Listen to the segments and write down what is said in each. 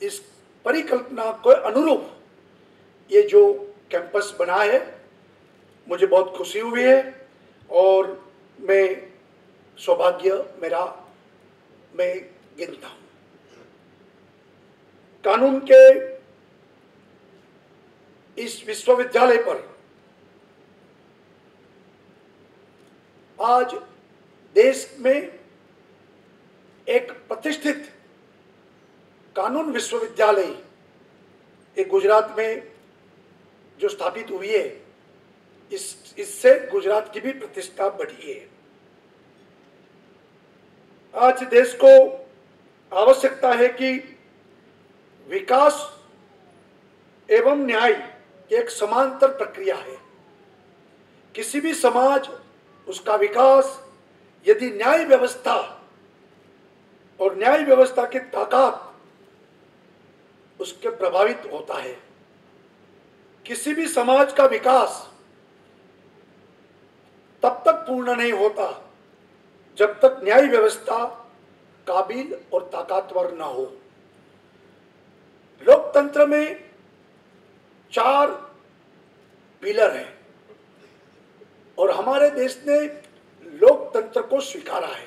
इस परिकल्पना के अनुरूप ये जो कैंपस बना है, मुझे बहुत खुशी हुई है और मैं सौभाग्य मेरा मैं गिनता हूँ। कानून के इस विश्वविद्यालय पर आज देश में एक प्रतिष्ठित कानून विश्वविद्यालय एक गुजरात में जो स्थापित हुई है, इससे गुजरात की भी प्रतिष्ठा बढ़ी है। आज देश को आवश्यकता है कि विकास एवं न्याय की एक समांतर प्रक्रिया है। किसी भी समाज, उसका विकास यदि न्याय व्यवस्था और न्याय व्यवस्था की ताकत उसके प्रभावित होता है। किसी भी समाज का विकास तब तक पूर्ण नहीं होता जब तक न्याय व्यवस्था काबिल और ताकतवर न हो। लोकतंत्र में 4 पिलर हैं और हमारे देश ने लोकतंत्र को स्वीकारा है।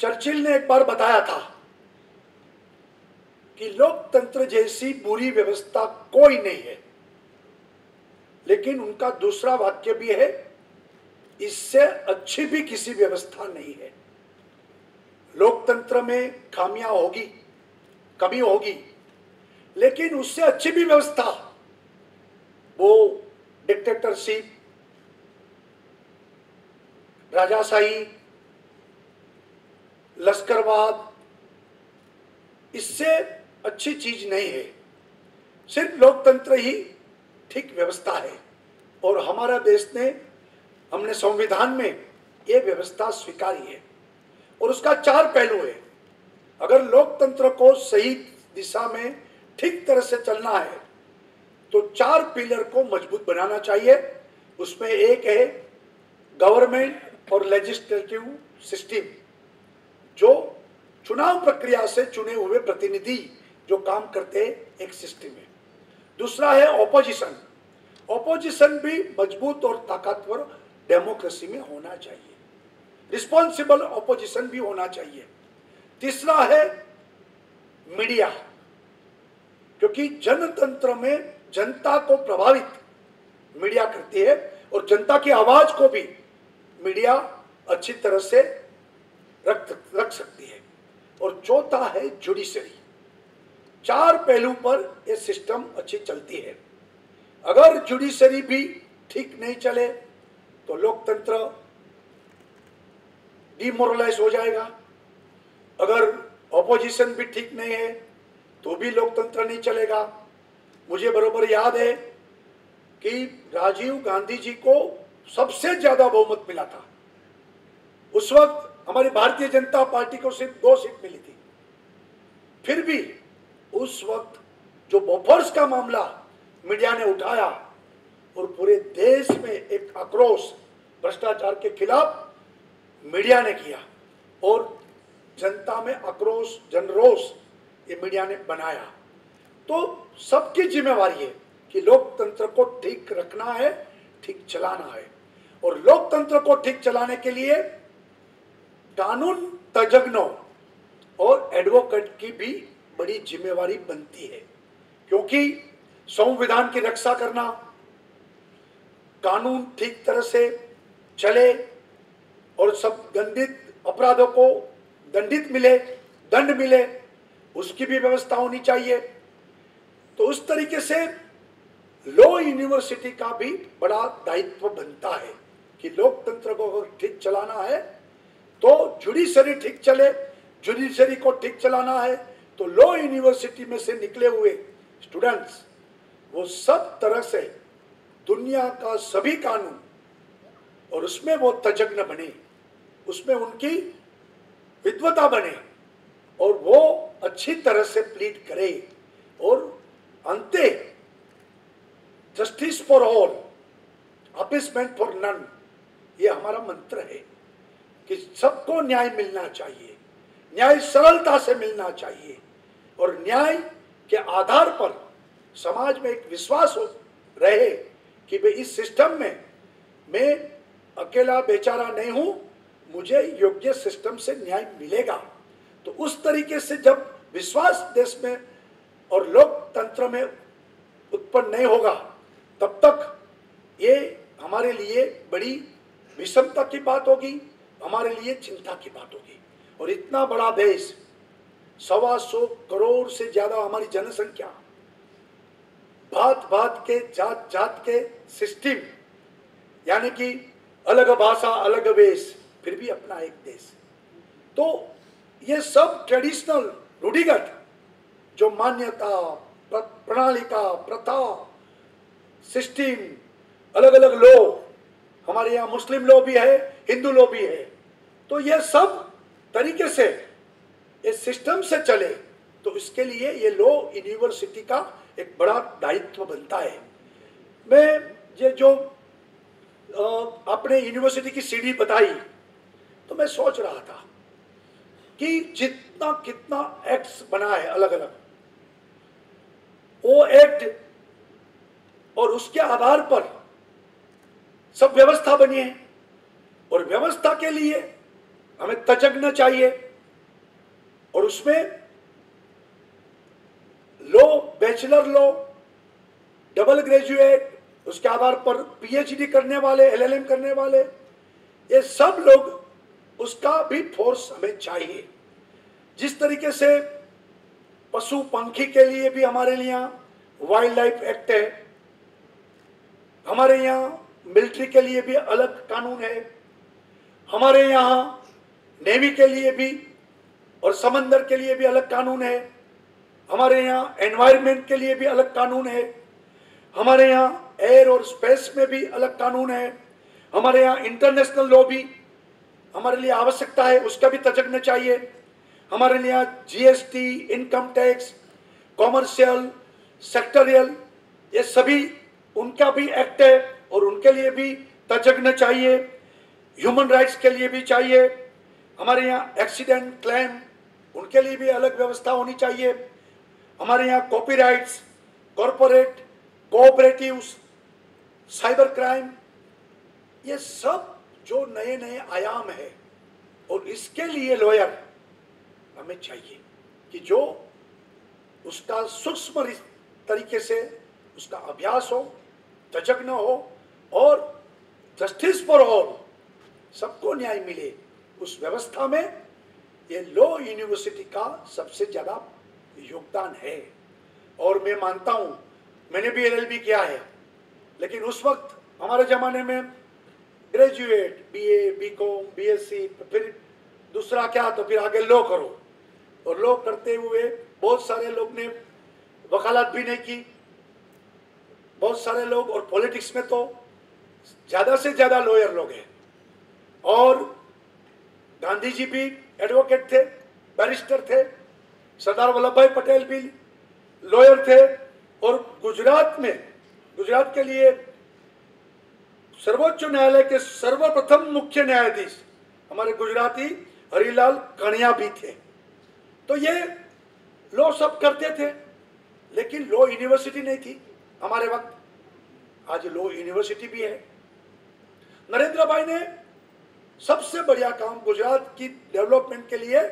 चर्चिल ने एक बार बताया था कि लोकतंत्र जैसी बुरी व्यवस्था कोई नहीं है, लेकिन उनका दूसरा वाक्य भी है, इससे अच्छी भी किसी व्यवस्था नहीं है। लोकतंत्र में खामियां होगी, कमी होगी, लेकिन उससे अच्छी भी व्यवस्था, वो डिक्टेटरशिप, राजाशाही, लश्करवाद, इससे अच्छी चीज नहीं है। सिर्फ लोकतंत्र ही ठीक व्यवस्था है और हमारा देश ने, हमने संविधान में ये व्यवस्था स्वीकारी है और उसका 4 पहलू है। अगर लोकतंत्र को सही दिशा में ठीक तरह से चलना है तो 4 पिलर को मजबूत बनाना चाहिए। उसमें एक है गवर्नमेंट और लेजिस्लेटिव सिस्टम, जो चुनाव प्रक्रिया से चुने हुए प्रतिनिधि जो काम करते हैं, एक सिस्टम है। दूसरा है ऑपोजिशन। ऑपोजिशन भी मजबूत और ताकतवर डेमोक्रेसी में होना चाहिए। रिस्पॉन्सिबल ऑपोजिशन भी होना चाहिए। तीसरा है मीडिया, क्योंकि जनतंत्र में जनता को प्रभावित मीडिया करती है और जनता की आवाज को भी मीडिया अच्छी तरह से रख सकती है। और चौथा है जुडिशरी। 4 पहलू पर यह सिस्टम अच्छी चलती है। अगर जुडिशरी भी ठीक नहीं चले तो लोकतंत्र डिमोरलाइज हो जाएगा। अगर ऑपोजिशन भी ठीक नहीं है तो भी लोकतंत्र नहीं चलेगा। मुझे बरोबर याद है कि राजीव गांधी जी को सबसे ज्यादा बहुमत मिला था। उस वक्त हमारी भारतीय जनता पार्टी को सिर्फ 2 सीट मिली थी। फिर भी उस वक्त जो बोफोर्स का मामला मीडिया ने उठाया और पूरे देश में एक आक्रोश भ्रष्टाचार के खिलाफ मीडिया ने किया और जनता में आक्रोश, जनरोष ये मीडिया ने बनाया। तो सबकी जिम्मेवारी है कि लोकतंत्र को ठीक रखना है, ठीक चलाना है। और लोकतंत्र को ठीक चलाने के लिए कानून तज्ञों और एडवोकेट की भी बड़ी जिम्मेवारी बनती है, क्योंकि संविधान की रक्षा करना, कानून ठीक तरह से चले और सब दंडित अपराधों को दंडित मिले, दंड मिले, उसकी भी व्यवस्था होनी चाहिए। तो उस तरीके से लॉ यूनिवर्सिटी का भी बड़ा दायित्व बनता है कि लोकतंत्र को अगर ठीक चलाना है तो जुडिशरी ठीक चले, जुडिशरी को ठीक चलाना है तो लॉ यूनिवर्सिटी में से निकले हुए स्टूडेंट्स वो सब तरह से दुनिया का सभी कानून और उसमें वो तज्ञ बने, उसमें उनकी विद्वता बने और वो अच्छी तरह से प्लीड करे। और अंते justice for all, appeasement for none, ये हमारा मंत्र है कि सबको न्याय मिलना चाहिए, न्याय सरलता से मिलना चाहिए। और न्याय के आधार पर समाज में एक विश्वास हो रहे कि भाई इस सिस्टम में मैं अकेला बेचारा नहीं हूं, मुझे योग्य सिस्टम से न्याय मिलेगा। तो उस तरीके से जब विश्वास देश में और लोकतंत्र में उत्पन्न नहीं होगा, तब तक ये हमारे लिए बड़ी विषमता की बात होगी, हमारे लिए चिंता की बात होगी। और इतना बड़ा देश, 125 करोड़ से ज्यादा हमारी जनसंख्या, भात भात के जात जात के सिस्टम, यानी कि अलग भाषा अलग वेश, फिर भी अपना एक देश। तो ये सब ट्रेडिशनल रूढ़िगत जो मान्यता, प्रणालिका, प्रथा, सिस्टम, अलग अलग लोग, हमारे यहाँ मुस्लिम लोग भी है, हिंदू लोग भी है, तो ये सब तरीके से इस सिस्टम से चले, तो इसके लिए ये लॉ यूनिवर्सिटी का एक बड़ा दायित्व बनता है। मैं ये जो आपने यूनिवर्सिटी की सीढ़ी बताई, तो मैं सोच रहा था कि जितना कितना एक्ट्स बना है अलग अलग, वो एक्ट और उसके आधार पर सब व्यवस्था बनी है, और व्यवस्था के लिए हमें तजगना चाहिए, और उसमें law, bachelor law, double graduate, उसके आधार पर पीएचडी करने वाले, एलएलएम करने वाले, ये सब लोग, उसका भी फोर्स हमें चाहिए। जिस तरीके से पशु पंखी के लिए भी हमारे यहाँ वाइल्ड लाइफ एक्ट है, हमारे यहाँ मिलिट्री के लिए भी अलग कानून है, हमारे यहाँ नेवी के लिए भी और समंदर के लिए भी अलग कानून है, हमारे यहाँ एनवायरनमेंट के लिए भी अलग कानून है, हमारे यहाँ एयर और स्पेस में भी अलग कानून है, हमारे यहाँ इंटरनेशनल लॉ भी हमारे लिए आवश्यकता है, उसका भी तजगना चाहिए। हमारे लिए यहाँ जीएसटी, इनकम टैक्स, कॉमर्शियल, सेक्टरियल, ये सभी उनका भी एक्ट है और उनके लिए भी तजगना चाहिए। ह्यूमन राइट्स के लिए भी चाहिए। हमारे यहाँ एक्सीडेंट क्लेम, उनके लिए भी अलग व्यवस्था होनी चाहिए। हमारे यहाँ copyrights, corporate, cooperatives, cyber crime, ये सब जो नए नए आयाम है, और इसके लिए लॉयर हमें चाहिए कि जो उसका सूक्ष्म तरीके से उसका अभ्यास हो, तजगना हो, और जस्टिस फॉर ऑल, सबको न्याय मिले, उस व्यवस्था में ये लॉ यूनिवर्सिटी का सबसे ज्यादा योगदान है। और मैं मानता हूं, मैंने भी एलएलबी किया है, लेकिन उस वक्त हमारे जमाने में ग्रेजुएट, बीए, बीकॉम, बीएससी, फिर दूसरा क्या, तो फिर आगे लॉ करो। और लॉ करते हुए बहुत सारे लोग ने वकालत भी नहीं की, बहुत सारे लोग, और पॉलिटिक्स में तो ज्यादा से ज्यादा लॉयर लोग हैं। और गांधी जी भी एडवोकेट थे, बैरिस्टर थे, सरदार वल्लभ भाई पटेल भी लॉयर थे। और गुजरात में, गुजरात के लिए सर्वोच्च न्यायालय के सर्वप्रथम मुख्य न्यायाधीश हमारे गुजराती हरिलाल कणिया भी थे। तो ये लॉ सब करते थे, लेकिन लॉ यूनिवर्सिटी नहीं थी हमारे वक्त। आज लॉ यूनिवर्सिटी भी है। नरेंद्र भाई ने सबसे बढ़िया काम गुजरात की डेवलपमेंट के लिए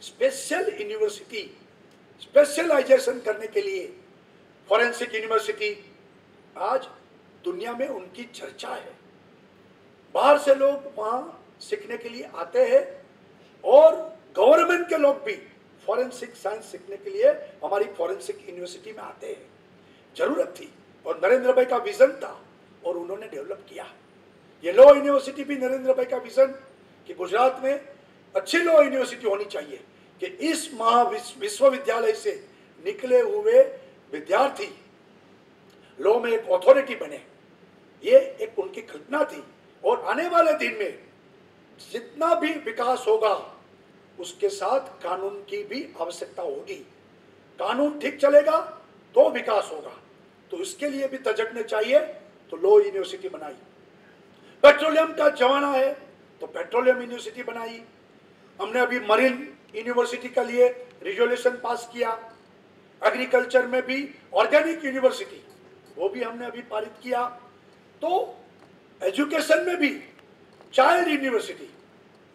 स्पेशल यूनिवर्सिटी, स्पेशलाइजेशन करने के लिए फॉरेंसिक यूनिवर्सिटी, आज दुनिया में उनकी चर्चा है। बाहर से लोग वहां सीखने के लिए आते हैं, और गवर्नमेंट के लोग भी फॉरेंसिक साइंस सीखने के लिए हमारी फॉरेंसिक यूनिवर्सिटी में आते हैं। जरूरत थी, और नरेंद्र भाई का विजन था, और उन्होंने डेवलप किया। ये लॉ यूनिवर्सिटी भी नरेंद्र भाई का विजन कि गुजरात में अच्छी लॉ यूनिवर्सिटी होनी चाहिए, कि इस विश्वविद्यालय से निकले हुए विद्यार्थी लॉ में एक अथॉरिटी बने। ये एक उनकी कल्पना थी। और आने वाले दिन में जितना भी विकास होगा, उसके साथ कानून की भी आवश्यकता होगी। कानून ठीक चलेगा तो विकास होगा, तो इसके लिए भी तजगना चाहिए। तो लॉ यूनिवर्सिटी बनाई। पेट्रोलियम का जमाना है, तो पेट्रोलियम यूनिवर्सिटी बनाई। हमने अभी मरीन यूनिवर्सिटी के लिए रिजोल्यूशन पास किया। एग्रीकल्चर में भी ऑर्गेनिक यूनिवर्सिटी, वो भी हमने अभी पारित किया। तो एजुकेशन में भी चाइल्ड यूनिवर्सिटी,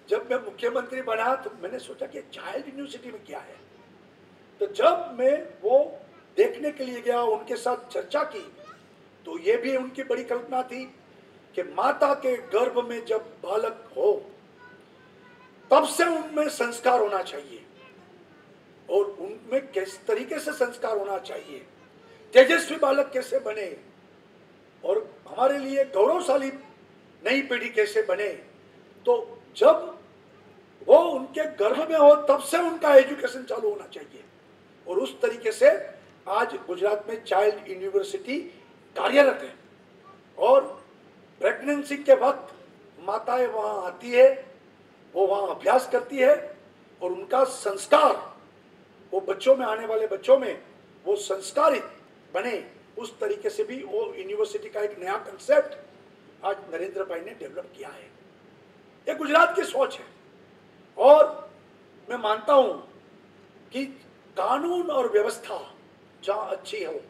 जब मैं मुख्यमंत्री बना तो मैंने सोचा कि चाइल्ड यूनिवर्सिटी में क्या है। तो जब मैं वो देखने के लिए गया, उनके साथ चर्चा की, तो ये भी उनकी बड़ी कल्पना थी कि माता के गर्भ में जब बालक हो तब से उनमें संस्कार होना चाहिए, और उनमें किस तरीके से संस्कार होना चाहिए, तेजस्वी बालक कैसे बने और हमारे लिए गौरवशाली नई पीढ़ी कैसे बने। तो जब वो उनके गर्भ में हो तब से उनका एजुकेशन चालू होना चाहिए, और उस तरीके से आज गुजरात में चाइल्ड यूनिवर्सिटी कार्यरत है। और प्रेगनेंसी के वक्त माताएं वहां आती है, वो वहां अभ्यास करती है, और उनका संस्कार, वो बच्चों में, आने वाले बच्चों में वो संस्कारित बने, उस तरीके से भी वो यूनिवर्सिटी का एक नया कंसेप्ट आज नरेंद्र भाई ने डेवलप किया है। ये गुजरात की सोच है, और मैं मानता हूं कि कानून और व्यवस्था जहां अच्छी हो,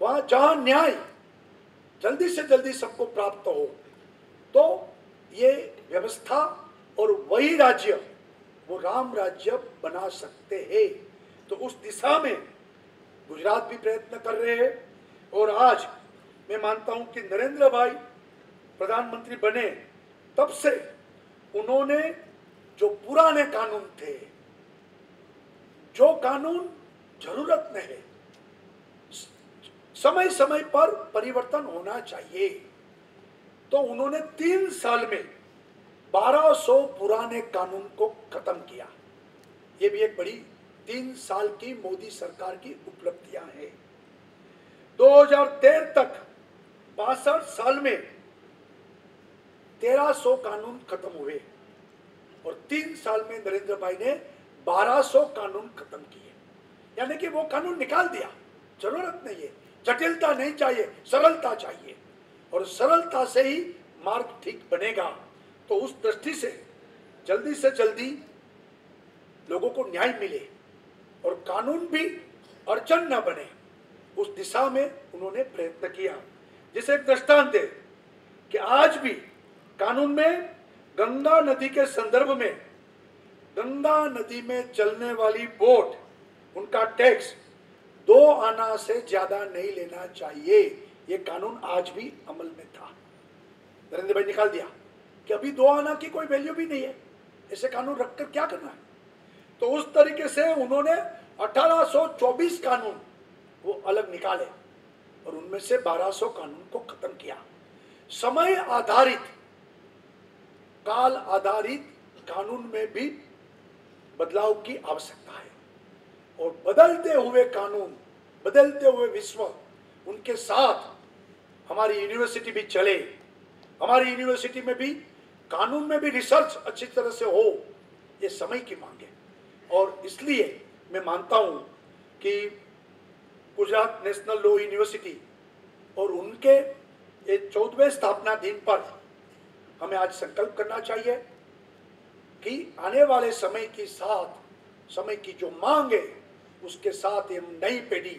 वहां जहां न्याय जल्दी से जल्दी सबको प्राप्त हो, तो ये व्यवस्था और वही राज्य, वो राम राज्य बना सकते हैं। तो उस दिशा में गुजरात भी प्रयत्न कर रहे हैं। और आज मैं मानता हूं कि नरेंद्र भाई प्रधानमंत्री बने तब से उन्होंने जो पुराने कानून थे, जो कानून जरूरत में है, समय समय पर परिवर्तन होना चाहिए, तो उन्होंने 3 साल में 1200 पुराने कानून को खत्म किया। ये भी एक बड़ी 3 साल की मोदी सरकार की उपलब्धियां हैं। 2013 तक 62 साल में 1300 कानून खत्म हुए, और 3 साल में नरेंद्र भाई ने 1200 कानून खत्म किए। यानी कि वो कानून निकाल दिया, जरूरत नहीं है, जटिलता नहीं चाहिए, सरलता चाहिए, और सरलता से ही मार्ग ठीक बनेगा। तो उस दृष्टि से जल्दी लोगों को न्याय मिले और कानून भी अड़चन न बने, उस दिशा में उन्होंने प्रयत्न किया। जैसे एक दृष्टांत है कि आज भी कानून में गंगा नदी के संदर्भ में, गंगा नदी में चलने वाली बोट, उनका टैक्स 2 आना से ज्यादा नहीं लेना चाहिए। ये कानून आज भी अमल में था। नरेंद्र भाई निकाल दिया कि अभी 2 आना की कोई वैल्यू भी नहीं है, ऐसे कानून रखकर क्या करना है। तो उस तरीके से उन्होंने 1824 कानून वो अलग निकाले, और उनमें से 1200 कानून को खत्म किया। समय आधारित, काल आधारित कानून में भी बदलाव की आवश्यकता है, और बदलते हुए कानून, बदलते हुए विश्व, उनके साथ हमारी यूनिवर्सिटी भी चले। हमारी यूनिवर्सिटी में भी कानून में भी रिसर्च अच्छी तरह से हो, ये समय की मांग है। और इसलिए मैं मानता हूं कि गुजरात नेशनल लॉ यूनिवर्सिटी और उनके 14वें स्थापना दिन पर हमें आज संकल्प करना चाहिए कि आने वाले समय के साथ, समय की जो मांग है, उसके साथ हम नई पीढ़ी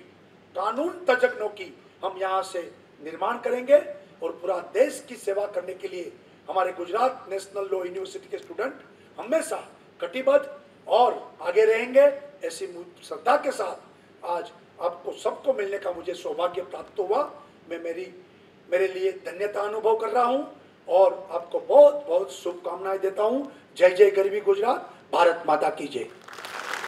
कानून तज्ञों की हम यहाँ से निर्माण करेंगे, और पूरा देश की सेवा करने के लिए हमारे गुजरात नेशनल लॉ यूनिवर्सिटी के स्टूडेंट हमेशा कटिबद्ध और आगे रहेंगे। ऐसी श्रद्धा के साथ आज आपको सबको मिलने का मुझे सौभाग्य प्राप्त हुआ। मैं मेरे लिए धन्यता अनुभव कर रहा हूं, और आपको बहुत बहुत शुभकामनाएं देता हूं। जय जय गरवी गुजरात, भारत माता की जय।